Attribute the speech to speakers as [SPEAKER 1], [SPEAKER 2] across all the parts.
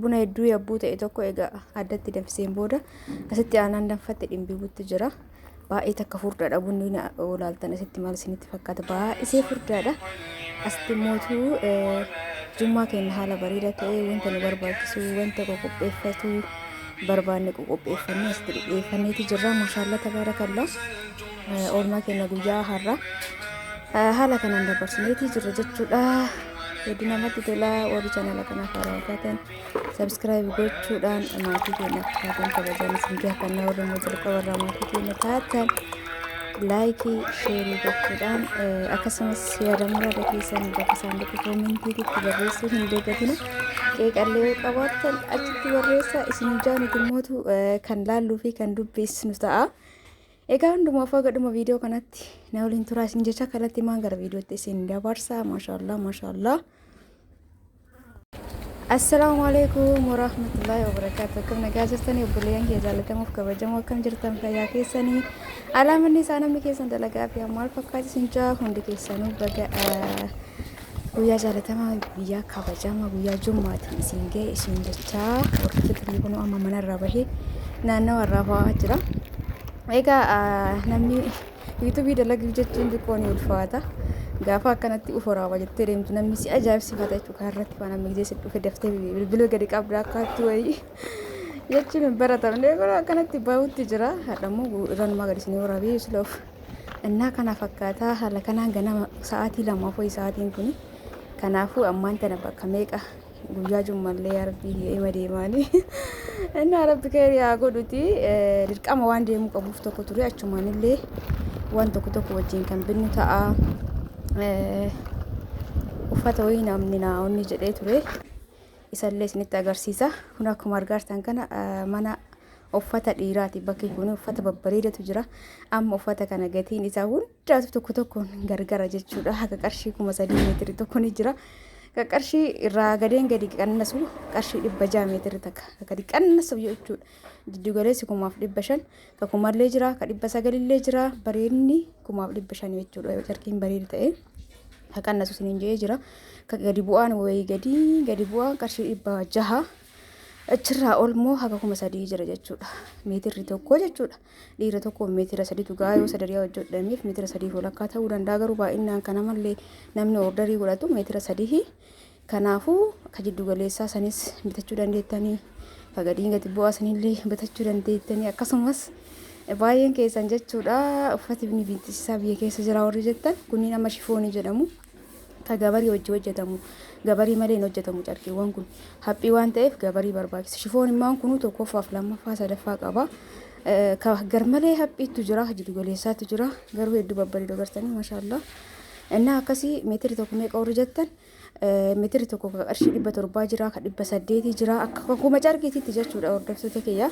[SPEAKER 1] buna hedduu yabbuu ta'e tokko egaa addatti danfiseen booda asitti aanan danfatte dhimbiibutti jira. Baay'ee takka furdaadha bunni olaaltan asitti maal isinitti fakkaata baay'isee furdaadha. Asitti mootuu jummaa keenya haala bareedaa ta'e wanta nu barbaachisu wanta qopheeffatu barbaanne qopheeffannee asitti dhiyeeffanneeti jirra. Maashaallah tabaarakallaa. Oolmaa keenya guyyaa har'a haala kanaan dabarsineeti jirra jechuudha. Hedduu namatti tola. Warri chaanala kanaaf haaraa taatan subscribe gochuudhaan maatii keenya taatan kabajaan isin gaafannaa. Warri immoo jalqaba maatii keenya taatan laayikii sheerii gochuudhaan akkasumas yaada muraada keessan bakka saanduqa koomentiitti barreessuu hin dagatina. Qeeqallee yoo qabaattan achitti barreessaa. Isin jaanitti mootu kan laalluu fi kan dubbisnu ta'a. Egaa hundumaaf gadhuma viidiyoo kanatti na waliin turaa isin jecha kalatti maan gara viidiyootti isin dabarsa. Maashaallah maashaallah. Assalamu alaikum warahmatullahi wabarakatuh. Akkam nagaa jirtanii obboleeyyan kiyya jaallatamuuf kabajamoo akkam jirtan fayyaa keessanii alaamanni isaa namni keessan dalagaa fi maal fakkaati isin jaa hundi keessanuu baga guyyaa jaallatamaa guyyaa kabajamaa guyyaa jummaatiin isin ga'e isin jechaa warri fitrii kunuu amma manarraa bahee naannawa irraa fa'aa jira. Egaa namni yuutuubii dalaguu jechuun xiqqoo ni ulfaata. Gaafa akkanatti uforaawaa jettee deemtu namni si ajaa'ibsiifata jechuudha. Karratti waan amma gisee dhufe daftee bilbila gadi qabda akkaatti wayii jechuun hin baratamne yeroo akkanatti bahutti jira. Hadhammoo irranumaa gadi isinii waraabee yuusloof innaa kana fakkaataa haala kanaan ganama sa'aatii lamaaf wayii sa'aatiin kun kanaafuu ammaan tana bakka meeqa guyyaa jummallee rabbii eema deemaanii innaa rabbi keeriyaa godhuti dirqama waan deemuu qabuuf tokko ture achumaanillee waan tokko wajjin kan binnu ta'a. Uffata wayii namni naa'onni jedhee ture isallee isinitti agarsiisa. Kun akkuma argartan kana mana uffata dhiiraati. Bakki kun uffata babbareedatu jira. Amma uffata kana gatiin isaa hundaatu tokkoon gargara jechuudha. Haga qarshii 3,000 meetirii tokko ni jira. Qarshii irraa gadeen gadi qannasu qarshii 600 meetirii takka gadi qannasu jechuudha. Jiddugaleessi 1,500 ka kumallee jira ka 900 illee jira. Bareedni 1,500 jechuudha. Yoo carqiin bareeda ta'e ka qannasu isiniin jedhee jira. Ka gadi bu'aan wayii gadi bu'aan qarshii 600 achirraa olmoo haga 3,000 jira jechuudha. Meetirri tokko jechuudha. Dhiira tokko meetira 3tu gaa yoo sadariyaa hojjedhameef meetira 3 walakkaa ta'uu danda'a. Garuu baay'inaan kana malee namni ordarii godhatu meetira 3. Kanaafuu ka jiddugaleessaa sanis bitachuu dandeettanii ka gadiin gadi bu'aa sanillee bitachuu dandeettanii akkasumas baay'een keessan jechuudha. Uffati bintisisaa biyya keessa jira warri jettan kunniin amma shifoonii jedhamu. Ka gabarii hojii hojjetamu gabarii malee hin hojjetamu carqiiwwan kun haphii waan ta'eef gabarii barbaachisa. Shifoon immoo kun tokkoffaaf lammaffaa sadaffaa qaba. Ka garmalee haphiitu jira jiddugaleessaatu jira garuu hedduu babbareedoo gartanii maashaallah. Innaa akkasii meetiri tokko meeqa warri jettan meetiri tokko ka qarshii 700 jira ka 800 jira akka kuma carqiititti jechuudha. Hordoftoota kiyya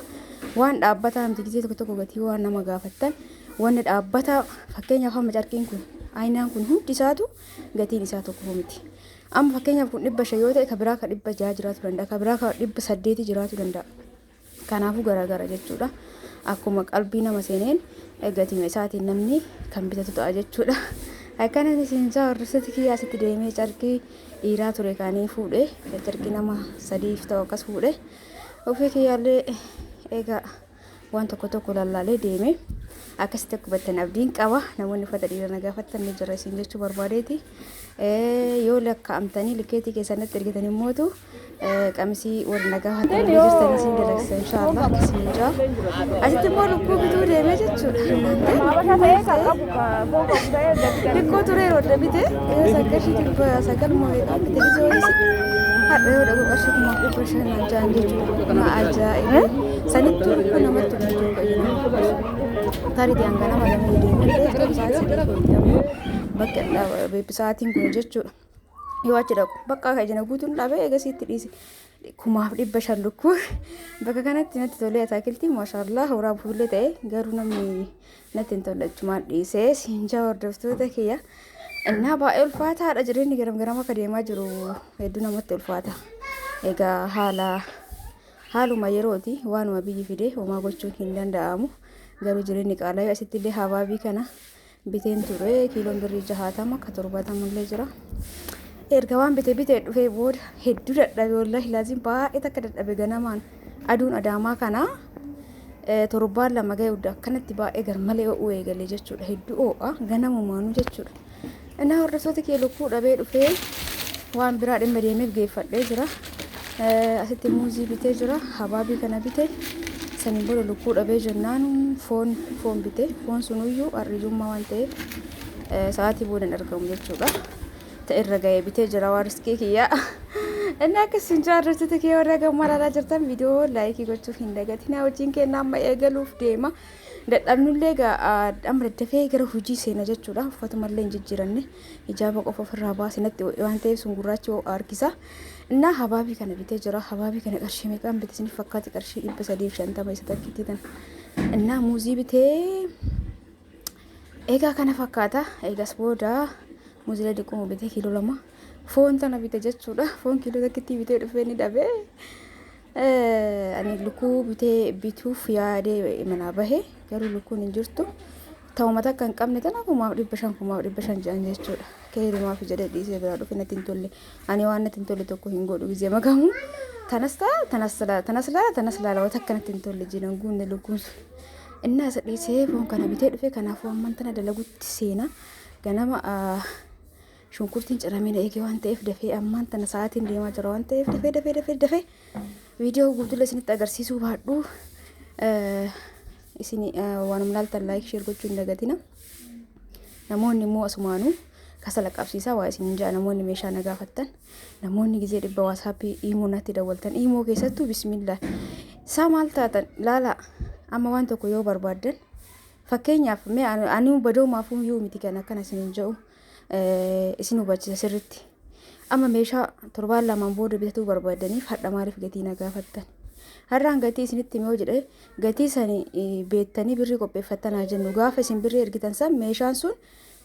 [SPEAKER 1] waan dhaabbataa miti gisee tokko gatii waan nama gaafattan wanni dhaabbataa fakkeenyaaf amma carqiin kun aynaan kun hundi isaatu gatiin isaa tokko miti. Amma fakkeenyaaf kun 500 yoo ta'e ka biraa ka 600 jiraatu danda'a ka biraa ka 800 jiraatu danda'a. Kanaafuu garaagara jechuudha. Akkuma qalbii nama seeneen gatiin isaatiin namni kan bitatu ta'a jechuudha. Akkana isin hordoftoota kiyya asitti deemee carqii dhiiraa ture kaanii fuudhee carqii nama 3f ta'u akkas fuudhee ofii kiyyaallee egaa waan tokko lallaalee deemee akkasitti akkubattan abdiin qaba. Namoonni uffata dhiiraa na gaafattan ni jira isin jechuu barbaadeeti. Yoo lakkaa'amtanii likeetii keessanitti ergitanii mootu qamisii warri na gaafatan ni jirtan isin dalagsa inshaallah isin jira. Asitti immoo lukkuu bituu deemee jechuudha. Likkoo turee rodda bite sagashii 900 moo'ee bite bisoonis har'a yoo dhabu qarshii 500 jaan jechuudha. Ma ajaa'iba sanittuu namatti tolu tarii hangana malamee deemee sa'aatii 3 bakka beebisaatiin kun jechuudha. Yoo achi dhaqu bakka kajana guutuun dhaabee eegasiitti dhiise 1,500 lukkuu bakka kanatti natti tolee ataakiltii maashaallah horaa fuullee ta'e garuu namni natti hin tolle achumaan dhiisee siinjaa hordoftoota kiyya. Innaa baay'ee ulfaataadha jireenyi garam akka deemaa jiru hedduu namatti ulfaata. Egaa haaluma yerooti waanuma biyyi fide homaa gochuun hin danda'amu. Garuu jireenyi qaala'ee asitti illee habaabii kana biteen ture kiiloon birrii 60 ka 70 illee jira. erga waan bitee dhufee booda hedduu dadhabe wallahi laazim baay'ee takka dadhabe ganamaan aduun adaamaa kana torbaan lama ga'e hunda akkanatti baay'ee garmalee o'uu eegalee jechuudha hedduu oo'a ganamumaanuu jechuudha. Innaa hordoftoota kee lukkuu dhabee dhufee waan biraa dhimma deemeef geeffadhee jira. Asitti muuzii bitee jira habaabii kana bitee saniin booda lukkuu dhabee jennaan foon bitee foon sunuyyuu harrijummaa waan ta'eef sa'aatii booda hin argamu jechuudha. Ta'irra ga'ee bitee jira waan riskii kiyyaa. Inni akkasiin jaarrachota kee warra gammadaa jirtan viidiyoo laayikii gochuuf hin dagatinaa. Hojiin keenya amma eegaluuf deema. Dadhabnullee amma daddafee gara hojii seena jechuudha. Uffatumallee hin jijjiiranne hijaaba qofa ofirraa baasinatti waan ta'eef sun gurraachi harkisa. Innaa habaabii kana bitee jira. Habaabii kana qarshii meeqaan bite isiniif fakkaati qarshii 350 isa takkitti tan. Innaa muuzii bitee eegaa kana fakkaata. Eegas booda muuzii diquma bitee kiiloo 2 foon tana bite jechuudha. Foon kiiloo takkitti bitee dhufee ni dhabe. Ani lukkuu bitee bituuf yaadee mana bahe garuu lukkuun hin jirtu. Ta'uma takka hin qabne tana 500 jedhan jechuudha. Keerimaaf jedhee dhiisee biraa dhufe natti hin tolle. Ani waan natti hin tolle tokko hin godhu gizee makamu. Tanas laala waan takka natti hin tolle jiran guunne lukkuun sun. Innaa isa dhiisee foon kana bitee dhufe kanaafuu amman tana dalagutti seena. Ganama shunkurtiin ciramina eegee waan ta'eef dafee ammaan tana sa'aatiin deemaa jira waan ta'eef dafee viidiyoo guutuulee isinitti agarsiisuu baadhu isin waanuma laaltan laayik sheer gochuu hin dagatina. Namoonni immoo asumaanuu kasala qabsiisaa waa isin jaa namoonni meeshaa na gaafattan namoonni gizee dhibba waasaappii imoo natti dawwaltan imoo keessattuu bismillah isaa maal taatan laala amma waan tokko yoo barbaaddan fakkeenyaaf mee ani badoomaafuu yoo miti kan akkana isin jedhu isin hubachiisa sirriitti. Amma meeshaa torbaan lamaan booda bitatuu barbaadaniif hadha maaliif gatii na gaafattan? Har'aan gatii isinitti himee jedhee gatii sanii beektanii birrii qopheeffattanaa jennu gaafa isin birrii ergitan san meeshaan sun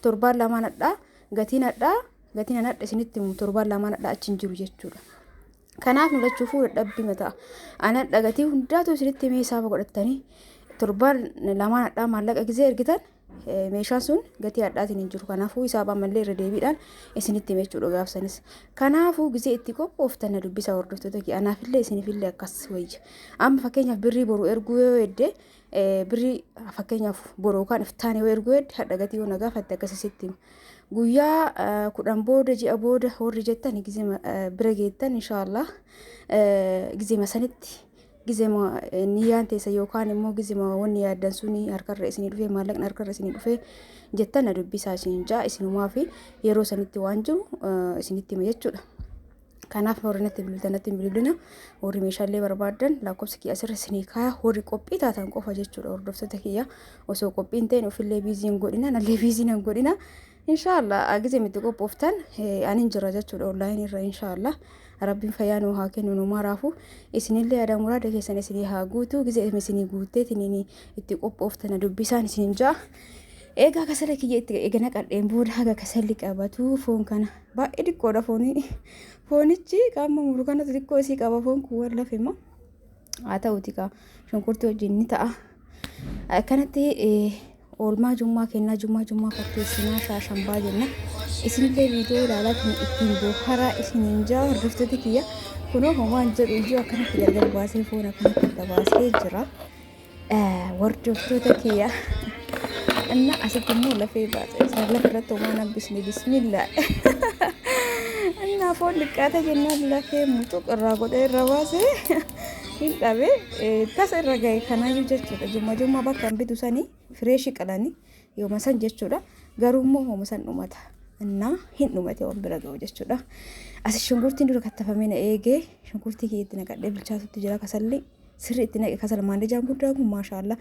[SPEAKER 1] torbaan lamaan hadhaa gatiin hadhaa isinitti himu torbaan lamaan hadhaa achi hin jiru jechuudha. Kanaaf nulachuufuu dadhabbii mataa. Ani hadha gatii hundaatu isinitti himee hisaaba godhattanii torbaan lamaan hadhaa maallaqa gizee ergitan meeshaan sun gatii hadhaatiin hin jiru. Kanaafuu hisaaba mallee irra deebiidhaan isinitti himee jechuudha gaafsanis. Kanaafuu gizee itti qophooftan dubbisa hordoftoota kee anaafillee isinifillee akkas wayya. Amma fakkeenyaaf birrii boru erguu yoo edde birrii fakkeenyaaf boru kan iftaan yoo erguu edde hadha gatii yoo na gaafatte akkasitti hima. Guyyaa 10 booda ji'a booda warri jettan gizee bira geettan inshaallah gizee masanitti gizee niyyaan teessa yookaan immoo gizee wanni yaaddan suni harkarra isinii dhufee maallaqni harkarra isinii dhufee jettan na dubbisaa isin jaa isinumaa fi yeroo sanitti waan jiru isinitti hima jechuudha. Kanaaf warri natti bilbiltanatti hin bilbilina warri meeshaalee barbaadan lakkoofsa kiyya asirra isinii kaaya warri qophii taatan qofa jechuudha hordoftoota kiyya osoo qophiin ta'in ofillee biiziin godhina nallee biiziin hin godhina. Inshaallah gizee miti qophooftan ani jira jechuudha online irra inshaallah. Rabbiin fayyaa nuu haa kennu nu maraafu isinillee yaada muraada keessan isinii haa guutu gizee isinii guutteetiin itti qophooftan dubbisaan isin jaa. Egaa kasala kiyya itti eegana qadheen booda haga kasalli qabatu foon kana baay'ee xiqqoodha foonichi qaama muru kana xiqqoo isii qaba foon kun waan lafe immoo haa ta'uuti kaa shunkurtii wajjin ni ta'a. Akkanatti oolmaa jummaa kennaa jummaa fakkeessinaa shaashambaa jenna. Isinillee viidiyoo ilaalaa kan ittiin boharaa isiniin jaa hordoftoota kiyya kunoo homaan jedhu iyyuu akkanatti gargar baasee foon akkanatti baasee jira hordoftoota kiyya. Inna asitti immoo lafee baasee isaan lafarratti homaan hambisne bismillah. Inna foon liqqaata jennaan lafee mutuq irraa godhee irra baasee hin dhabe tasa irra ga'e kanaayyuu jechuudha. Jummaa bakka hin bitu sanii fireeshii qalanii yooma san jechuudha. Garuu immoo hooma san dhumata. Innaa hin dhumate waan bira ga'u jechuudha. Asi shunkurtiin dura kattafamee na eegee shunkurtii kiyya itti naqadhee bilchaatutti jira kasalli sirri itti naqe kasala maandajaan guddaa kun maashaallah.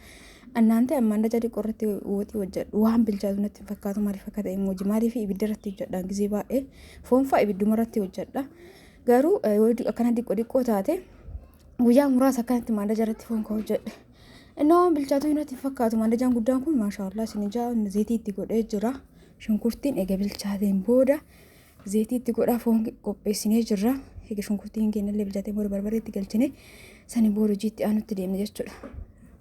[SPEAKER 1] Annaante ammaandajaa xiqqoo irratti woxii hojjedhu waan bilchaatu natti fakkaatu maaliif akka ta'e immoo maaliif ibidda irratti hojjedhaan gizee baay'ee foon fa'a ibidduma irratti hojjedha. Garuu akkana xiqqoo taate guyyaa muraasa akkanatti maandajaa irratti foon ka hojjedhe. Innaa waan bilchaatu natti fakkaatu maandajaan guddaan kun maashaallah isin ijaa zeetii itti godhee jira. Shunkurtiin eega bilchaateen booda zeetii itti godhaa foon qopheessinee jirra. Eega shunkurtiin kennallee bilchaateen booda barbaree itti galchine sani booda hojiitti aanutti deemne jechuudha.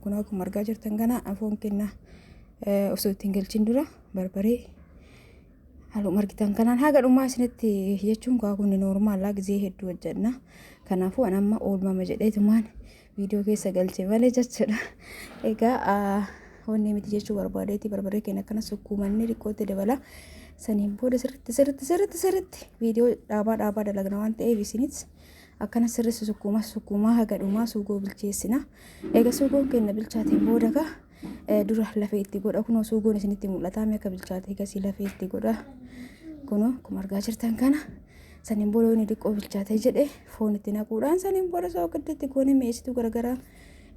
[SPEAKER 1] Kun akkuma argaa jirtan kana foon kennaa osoo ittiin galchin dura barbaree halluu margitan kanaan haga dhumaa isinitti jechuun kun noormaalaa gizee hedduu hojjenna. Kanaafuu an amma oolmama jedheetumaan viidiyoo keessa galchee malee jechuudha. Egaa wanni miti jechuu barbaadeeti barbaree keenya akkana sukkuumannee dhiqqootti dabala. Saniin booda sirritti viidiyoo dhaabaa dalagna waan ta'eef isinis akkana sirriitti sukkuumaa haga dhumaa suugoo bilcheessina. Egaa suugoon keenya bilchaateen booda dura lafee itti godha. Kunoo suugoon isinitti mul'ata akka bilchaatee gasii lafee itti godha. Kunoo akkuma argaa jirtan kana saniin booda inni dhiqqoo bilchaatee jedhe foon itti naquudhaan saniin booda sookadda itti goone mi'eessituu garaagaraa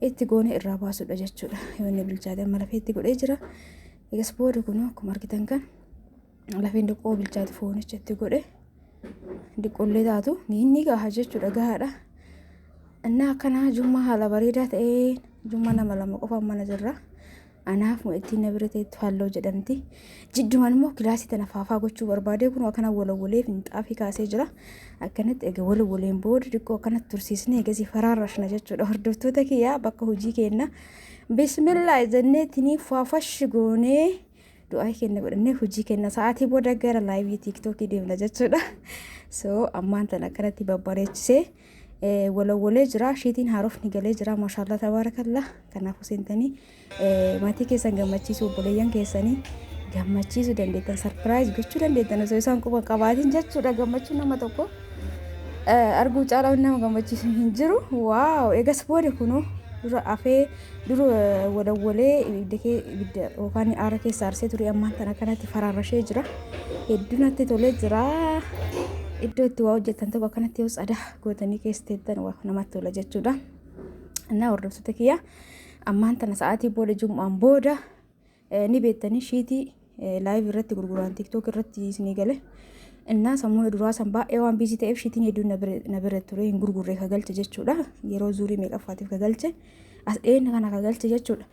[SPEAKER 1] itti goone irraa baasuudha jechuudha. Inni bilchaatee amma lafee itti godhee jira. Egas booda kunoo akkuma argitan kan lafeen dhiqqoo bilchaate foonicha itti godhe dhiqqollee taatu ni gaha jechuudha gahaadha. Innaa akkana jummaa haala bareedaa ta'een jummaa nama lama qofaan mana jirra. Anaaf ittiin na bira ta'etu halloo jedhamti. Jiddumaan immoo kilaasii tana faafaa gochuu barbaade kun akkana walawwalee finxaafii kaasee jira. Akkanatti egaa walawwaleen booda dhiqqoo akkanatti tursiisnee egasii faraarrashna jechuudha. Hordoftoota kiyyaa bakka hojii keenya bismillaa jenneetiin faafash goonee du'aa keenya godhannee hojii keenya sa'aatii booda gara laayivii tiiktookii deemna jechuudha. So ammaan tana akkanatti babbareechisee walawwalee jira. Shiitiin haarofni galee jira. Maashaallah tabaarakallah. Kanaafuu seentanii maatii keessan gammachiisuu obboleeyyan keessanii gammachiisuu dandeettan sarpiraayiz gochuu dandeettan osoo isaan quba qabaatiin jechuudha. Gammachuun nama tokko arguu caalaa nama gammachiisu hin jiru. Waaw egas booda kunoo dura afee dura walawwalee ibidda yookaan aara keessa aarsee ture ammaan tana kanatti faraarrashee jira. Hedduu natti tolee jira. Iddoo itti waa hojjetan tokko akkanatti yoo tsadaa gootanii keessattan waa namatti tola jechuudha. Innaa hordoftoota kiyyaa ammaan tana sa'aatii booda jum'aan booda ni beektanii shiitii laayivii irratti gurguran tiktook irratti isinii gale. Innaa sammuu duraa san baay'ee waan biizii ta'eef shiitiin hedduun na bira ture hin gurgurree kagalche jechuudha. Yeroo zuurii meeqaffaatiif kagalche as dheena kana kagalche jechuudha.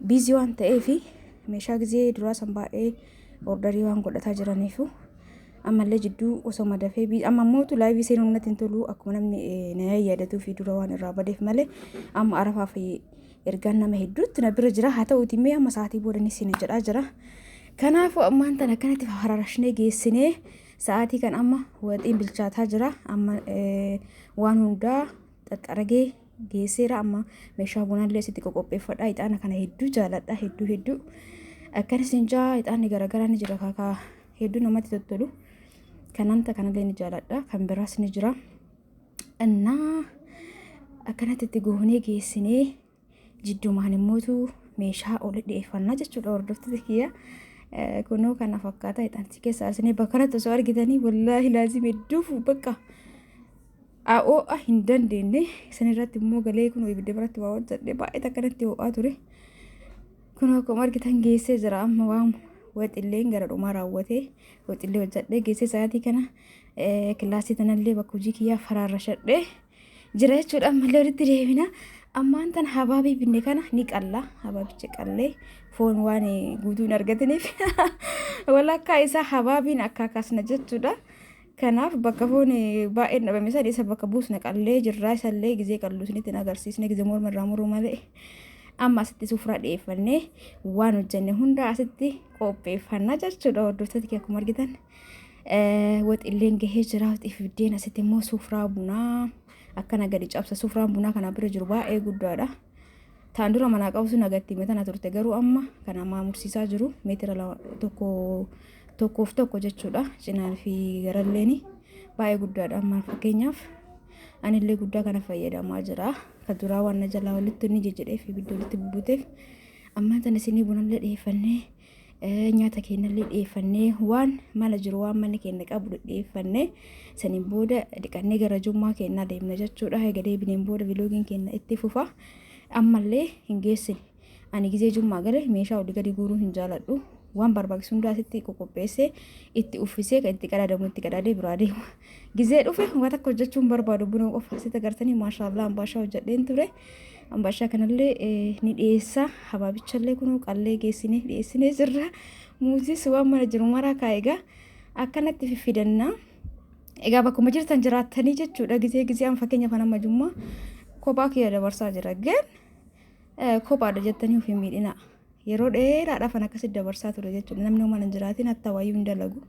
[SPEAKER 1] Biizii waan ta'eef meeshaa gizee duraa san baay'ee ordarii waan godhataa jiraniifu ammallee jidduu osoo madafee amma mootu laayivii seenuu natti hin tolu akkuma namni na yaadatuu fi dura waan irraa badeef malee amma arafaa fi ergaan nama hedduutti na bira jira. Haa ta'uuti mee amma sa'aatii booda ni sina jedhaa jira. Kanaafuu ammaan tana akkanatti faraarashnee geessinee sa'aatii kan amma waxiin bilchaataa jira. Amma waan hundaa xaxxaragee geesseera. Amma meeshaa bunaallee sitti qopheeffadha. Ixaana kana hedduu jaaladha. Hedduu akkanis injaa ixaanni garaagaraa ni jira kaakaa hedduu namatti tottolu. Kananta kanallee ni jaaladha. Kan biraas ni jira. Innaa akkanatti itti goonee geessinee jiddumaan immootu meeshaa ol dhiyeeffannaa jechuudha. Hordoftoota kiyyaa kunoo kana fakkaata ixaansi keessa aarsine bakka kanatti osoo argitanii wallaahi laazim hedduuf bakka ho'a hin dandeenye. Sanirratti immoo galee kunoo ibidda biratti waa hojjedhe baay'ee akkanatti ho'aa ture. Kunoo akkuma argitan geessee jira. Amma waan waxilleen gara dhumaa raawwatee waxillee hojjedhee geessee sa'aatii kana kilaasii tanallee bakka hojii kiyyaa faraarrashadhee jira jechuudha. Ammallee walitti deebina. Ammaan tan habaabii binne kana ni qalla. Habaabicha qallee foon waan guutuun argataniif walakkaa isaa habaabiin akka akkasna jechuudha. Kanaaf bakka foon baay'een dhabame san isa bakka buusna qallee jirraa isallee gizee qallu isinitti agarsiisne gizee morma irraa muruu malee amma asitti sufraa dhiyeeffannee waan hojjenne hunda asitti qopheeffannaa jechuudha. Hordoftoota akkuma argitan waxilleen gahee jira. Waxiif biddeen asitti immoo sufraa bunaa akkana gadi cabsa. Sufraan bunaa kana bira jiru baay'ee guddaadha. Taan dura manaa qabsu nagatti meetana turte garuu amma kana maamursiisaa jiru meetira tokkoof tokko jechuudha. Cinaan fi garalleen baay'ee guddaadha. Amma fakkeenyaaf anillee guddaa kana fayyadamaa jira. Kan duraa waan na jalaa walitti ni jijjiireef ibidda walitti bubuuteef amma tan isinii bunallee dhiyeeffannee nyaata keenyallee dhiyeeffannee waan mana jiru waan manni keenya qabu dhiyeeffannee saniin booda dhiqannee gara jummaa keenyaa deemna jechuudha. Egaa deebineen booda viloogiin keenya itti fufa. Ammallee hin geessine ani gizee jummaa gale meeshaa olii gadi guuruu hin jaaladhu. Waan barbaachisu hundaa asitti qopheessee itti uffisee kan itti qadaadamu itti qadaadee biraa deema. Gizee dhufe waan takka hojjechuun barbaadu buna qofa asitti agartanii maashaallah ambaashaa hojjedheen ture. Ambaashaa kanallee ni dhiyeessa. Habaabichallee kunuu qallee geessinee dhiyeessinee jirra. Muuziis waan mana jiru maraa kaa'igaa akkanatti fiffidannaa. Egaa bakkuma jirtan jiraattanii jechuudha. Gizee an fakkeenyaaf nama jummaa kophaa kiyya dabarsaa jira. Gan kophaadha jettanii of hin miidhina. Yeroo dheeraadhaaf akkasitti dabarsaa ture jechuudha. Namni mana jiraatiin hatta waayuu hin dalagu.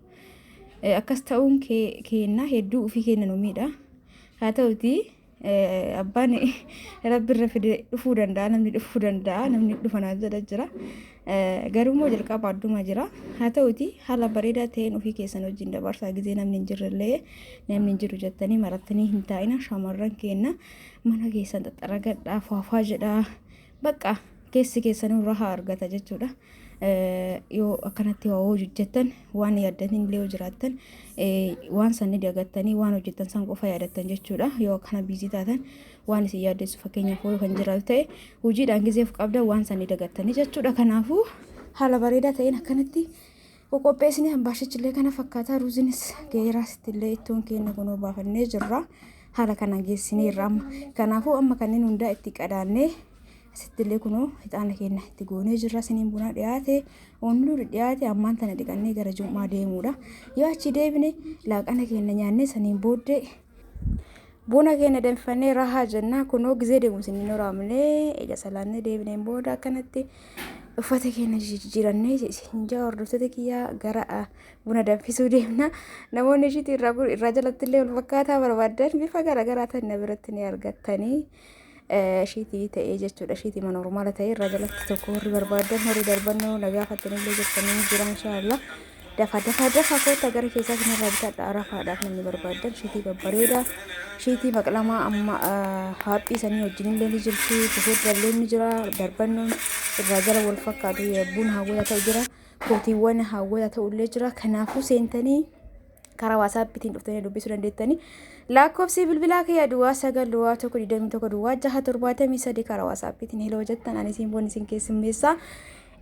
[SPEAKER 1] akkas ta'uun keenna hedduu ofii keenya nu miidha. Haa ta'uti abbaan rabbi irra fide dhufuu danda'a, namni dhufuu danda'a, namni dhufanaaf jedha jira. Garuu immoo jalqaba adduma jira. Haa ta'uti haala bareedaa ta'een ofii keessan wajjin dabarsaa gisee namni hin jirrellee namni hin jiru jettanii marattanii hin taa'ina. Shamarran keenya mana keessan xaxxaragadhaa faafaa jedhaa bakka keessi keessanuu rahaa argata jechuudha. Yoo akkanatti waa hojjettan waan yaaddatanii illee jiraattan waan sanni dagattanii waan hojjettan san qofa yaadattan jechuudha. Yoo akkana biizii taatan waan isin yaaddeessu fakkeenyaaf yoo kan jiraatu ta'e hojiidhaan gizeef qabda waan sanni dagattanii jechuudha. Kanaafuu haala bareedaa ta'een akkanatti qopheessine hambaashichillee kana fakkaataa ruuzinis geeraasittillee ittoon keenya kunoo baafannee jirra. Haala kana geessineerra amma. Kanaafuu amma kanneen hundaa itti qadaannee asittillee kunoo ixaana keenya itti goonee jirra. Siniin bunaa dhiyaate oonluu dhiyaate ammaan tana dhiqannee gara Jum'aa deemuudha. Yoo achi deebine laaqana keenya nyaannee saniin booddee buna keenya danfifannee rahaa jennaa. Kunoo gizee deemu siniin oraamnee eega salaannee deebineen booda akkanatti uffata keenya jijjiirannee hinjaa hordoftoota kiyyaa gara buna danfisuu deemna. Namoonni ishiitti irraa jalattillee wal fakkaataa barbaadan bifa garaagaraa ta'an na biratti ni argattanii. Shiitii ta'ee jechuudha. Shiitii mana normaala ta'e irraa jalatti tokko warri barbaadan horii darbannoo nagaafattanillee jettanii jira inshaallah. Dafa koota gara keessaa kanarraa bitadha arafaadhaaf namni barbaadan shiitii babbareedaa shiitii maqlamaa amma haaphii sanii wajjinillee ni jirti. Tufuudhallee ni jira. Darbannoon irraa jala wal fakkaatu buna hawwata ta'u jira. Kootiiwwan hawwata ta'ullee jira. Kanaafuu seentanii karaa waasaappittiin dhuftanii dubbisuu dandeettanii. Lakkoofsi bilbilaa kiyya duwwaa 9 duwwaa 673 karaa waasaappittiin heloo jettan ani isin boon isin keessummeessaa.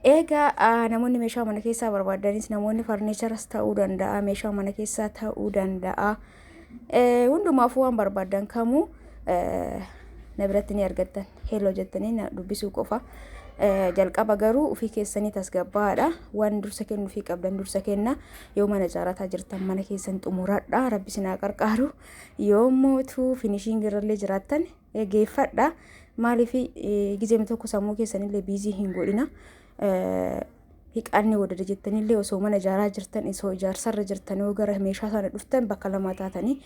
[SPEAKER 1] Egaa namoonni meeshaa mana keessaa barbaadanis namoonni farniicharas ta'uu danda'a, meeshaa mana keessaa ta'uu danda'a. Hundumaafuu waan barbaadan kamuu na biratti ni argattan. Heloo jettanii na dubbisuu qofa. Jalqaba garuu ofii keessanii tasgabbaadha. Waan dursa kennu fi qabdan dursa kenna. Yoo mana ijaarrataa jirtan mana keessan xumuradha. Rabbi sinaa qarqaaru. Yoo mootuu finishiin irrallee jiraattan geeffadha. Maaliif gizeen tokko sammuu keessanillee biizii hin godhina. Hiqaanni wadada jettanillee osoo mana ijaaraa jirtan osoo ijaarsarra jirtan yoo gara meeshaa sana dhuftan bakka lama taatanii.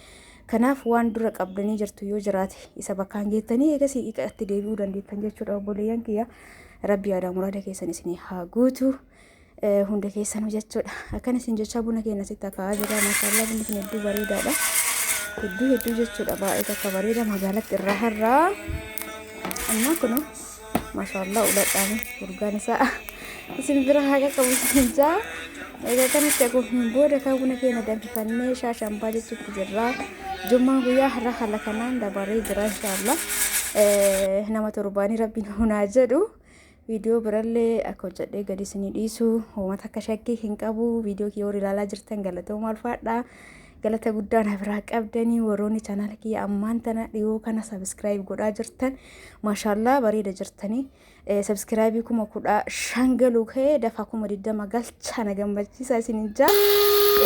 [SPEAKER 1] Kanaaf waan dura qabdanii jirtu yoo jiraate isa bakkaan geettanii eegas hiqatti deebi'uu dandeettan jechuudha. Obboleeyyan kiyya Rabbi yaada muraada keessan isinii haa guutu hunda keessanuu jechuudha. Akkana isin jecha buna keenya sitti akaa'aa jira. Maashaallah bunni kun hedduu bareedaadha. Hedduu jechuudha. Baay'ee akka bareeda magaalatti irraa har'aa. Amma kunoo maashaallah uladhaan urgaan isaa isin bira haqa qabu isin jaa. Egaa kanatti akkuma booda kan buna keenya danfifannee shaashambaa jechuutti jirra. Jummaa guyyaa har'a haala kanaan dabaree jira inshaallah. Nama torbaanii rabbiin hunaa jedhu. Video birallee akka hojjedhee gadi isinii dhiisu uummata akka shakkii hin qabu. Video kiyya warri ilaalaa jirtan galatoomaa ulfaadha. Galata guddaa na biraa qabdanii warroonni chaanaala kiyya ammaan tana dhiyoo kana subscribe godhaa jirtan maashaallah bareeda jirtanii. Subscribe kuma 15 galuu ka'ee dafa kuma 20 galcha na gammachiisa isin jaa.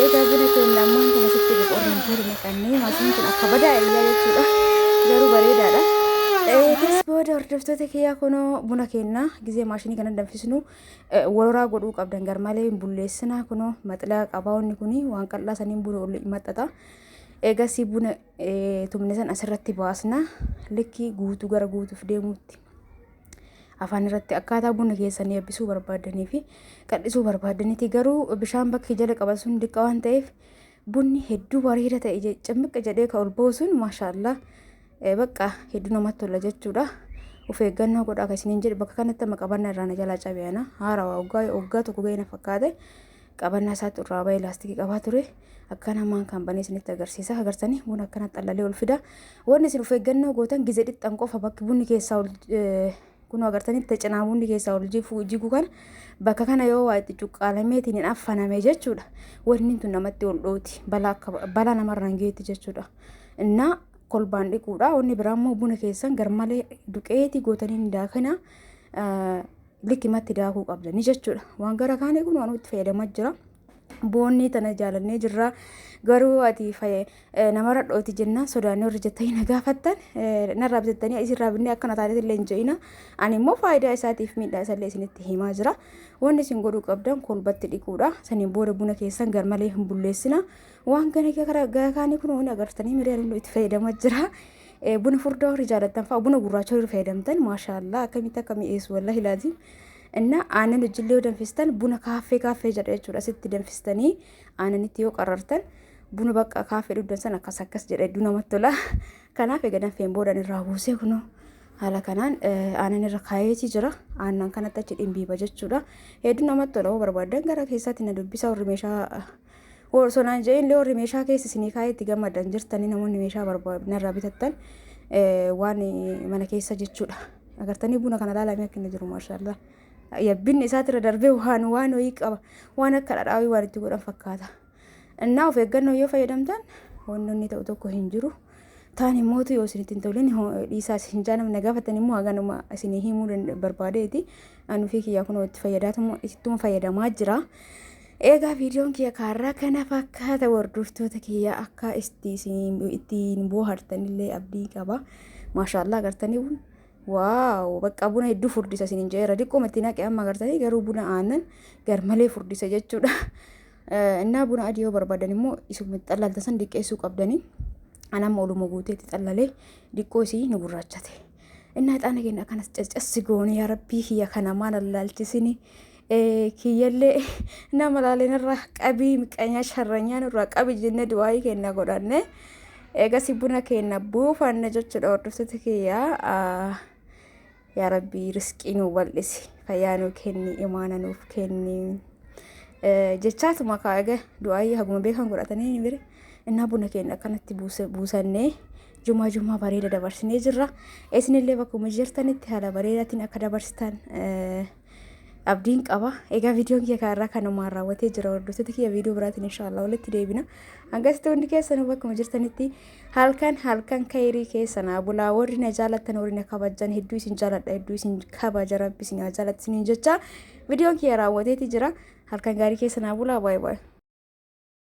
[SPEAKER 1] Egaa buna keenya ammaan tana sitti qoqqoodne booda naqannee maasiin kun akka badaa eeyyaa jechuudha. Garuu bareedaadha. Tes booda hordoftoota kiyyaa kunoo buna keenya gizee maashinii kana danfisnu waloraa godhuu qabdan garmalee hin bulleessina. Kunoo maxilaa qabaawonni kuni waan qal'aa saniin buna ol maxxata. Eegas buna tumne san asirratti baasna likki guutuu gara guutuuf deemuutti afaan irratti akkaataa buna keessanii eebbisuu barbaadanii fi qal'isuu barbaadaniiti. Garuu bishaan bakki jala qaban sun diqqa waan ta'eef bunni hedduu bareeda ta'e cimmiqqa jedhee ka ol ba'u sun maashaallah bakka hedduu namatti tola jechuudha. Of eeggannoo godhaa akka isiniin jedhe bakka kanatti amma qabannaa irraa na jalaa cabeena. Haarawaa waggaa tokko ga'e na fakkaate qabannaa isaatti irraa ba'ee laastikii qabaa ture. Akkana maan kan banee isinitti agarsiisa. Agartanii buna akkana xallalee ol fida. Wanni isin of eeggannoo gootan gizee dhixxan qofa bakki bunni keessaa ol kun agartanii cinaa bunni keessaa ol jigu kana bakka kana yoo waa itti cuqqaalameetiin hin affaname jechuudha. Wanni tun namatti ol dhooti balaa namarraan geetti jechuudha. Innaa kolbaan dhiquudha. Wanni biraa immoo buna keessan garmalee duqeetii gootanii daakana likkimatti daakuu qabdanii jechuudha. Waan gara kaanii kun waan itti fayyadamaa jira. boonni tana jaalannee jirra garuu ati namarra dhooti jennaan sodaannee warri jettanii na gaafattan narraa bitattanii isirraa binnee akkana taatee illee hin je'ina ani immoo faayidaa isaatiif miidhaa isallee isinitti himaa jira wanni isin godhuu qabdan kolbatti dhiquudha saniin booda buna keessan garmalee hin bulleessina waan gana gara kaanii kun waan agartanii mireen itti fayyadamaa jira buna furdaa warri jaalattan fa'aa buna gurraacha warri fayyadamtan maashaallah akkamitti akka mi'eessu wallahi laazim እና aanan hojillee danfistan buna kaaffee jedha jechuudha sitti danfistanii aananitti yoo qarartan buna bakka kaaffee dhuddan san akkas jedha hedduu namatti tola kanaaf egaa danfeen boodan irraa buusee kunoo haala kanaan aanan irra kaayeeti jira aannan kanatti achi dhimbiiba jechuudha hedduu namatti tola hoo barbaadan gara keessaatti na dubbisa warri meeshaa sonaan je'in warri meeshaa keessa isinii kaayetti gammadan jirtanii namoonni meeshaa barbaadan bitattan waan mana keessa jechuudha agartanii buna kana laalamee akka inni jiru maashaallah yabbin isaatira darbee waan ho'ii qaba waan akka dhadhaawii waan itti godhan fakkaata innaa of eeggannoo yoo fayyadamtan wanni ta'u tokko hin jiru taani mootu yoo isinitti hin tolin dhiisaa isin jaanamne gaafatan immoo haganuma isinii himuu barbaadeeti anuufii kiyyaa kun ittuma fayyadamaa jira eegaa viidiyoon kiyya kaarraa kana fakkaata warduftoota kiyya akka ittiin bohaartanillee abdii qaba maashaallah agartanii waaw bakka buna hedduu furdisa isin jeera diqqoo matti naqee amma agartanii garuu buna aannan garmalee furdisa jechuudha innaa buna adii yoo barbaadan immoo isuma xallalta san diqqeessuu qabdanii anamma oluma guuteetti xallalee diqqoo isii ni gurraachate innaa ixaana keenya akkanas caccassi goone yaa rabbii kiyya kana maan allaalchisini kiyyallee nama laaleenarraa qabii miqanyaa sharranyaan irraa qabi jenne du'aayii keenya godhanne eegasi buna keenya buufanne jechuudha hordoftoota kiyyaa yaa rabbii riskii nu bal'isi fayyaa nu kenni imaana nuuf kenni jechaatuma kaa'ee du'aayii haguma beekan godhatanii ni bire innaa buna keenya akkanatti buusannee jumaa bareeda dabarsinee jirra isinillee bakkuma jirtanitti haala bareedaatiin akka dabarsitan abdiin qaba egaa viidiyoon kiyya kaarraa kanumaan raawwatee jira hordoftoota kiyya viidiyoo biraatiin inshaallah walitti deebina hangasitti hundi keessanuu bakkuma jirtanitti halkan kayrii keessanaa bulaa warri na jaalattan warri na kabajan hedduu isin jaaladha hedduu isin kabaja rabbi isin jaalatti isiniin jecha viidiyoon kiyya raawwateeti jira halkan gaarii keessanaa bulaa baay'ee